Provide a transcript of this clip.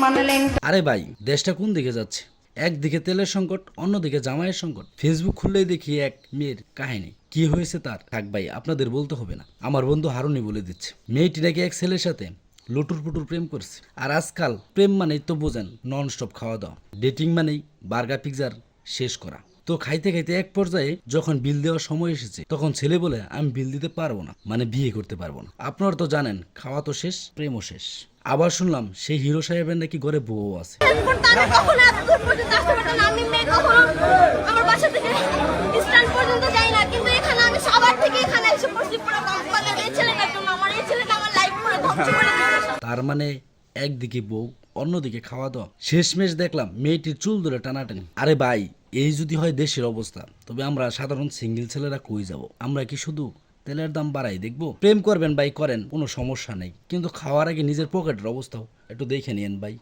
মানালেন। আরে ভাই, দেশটা কোন দিকে যাচ্ছে? একদিকে তেলের সংকট, অন্যদিকে জামাইয়ের সংকট। ফেসবুক খুললেই দেখি এক মেয়ের কাহিনী। কি হয়েছে তার? থাক ভাই, আপনাদের বলতে হবে না, আমার বন্ধু হারুনই বলে দিচ্ছে। মেয়েটি নাকি এক ছেলের সাথে লটুর পুটুর প্রেম করছে। আর আজকাল প্রেম মানেই তো বোঝেন নন স্টপ খাওয়া দাওয়া, ডেটিং মানেই বার্গার পিৎজার শেষ করা। তো খাইতে খাইতে এক পর্যায়ে যখন বিল দেওয়ার সময় এসেছে, তখন ছেলে বলে আমি বিল দিতে পারবো না, মানে বিয়ে করতে পারবো না। আপনারা তো জানেন, খাওয়া তো শেষ, প্রেমও শেষ। আবার শুনলাম সেই হিরো সাহেবের নাকি ঘরে বউ আছে। আমি মেয়ে কখনো আমার বাসা থেকে স্ট্যান্ড পর্যন্ত যাই না, কিন্তু এখানে আমি সবার থেকে এখানে এসে পড়ছি পুরো কম্পালে। এই ছেলেটার জন্য আমার এই ছেলেটা আমার লাইফ পুরো ধ্বংস করে দিয়েছে। তার মানে একদিকে বউ, অন্যদিকে খাওয়া দাওয়া। শেষমেশ দেখলাম মেয়েটির চুল ধরে টানাটানি। আরে ভাই, এই যদি হয় দেশের অবস্থা, তবে আমরা সাধারণ সিঙ্গেল ছেলেরা কই যাব? আমরা কি শুধু তেলের দাম বাড়াই দেখবো? প্রেম করবেন ভাই করেন, কোনো সমস্যা নেই, কিন্তু খাওয়ার আগে নিজের পকেটের অবস্থাও একটু দেখে নিয়েন ভাই।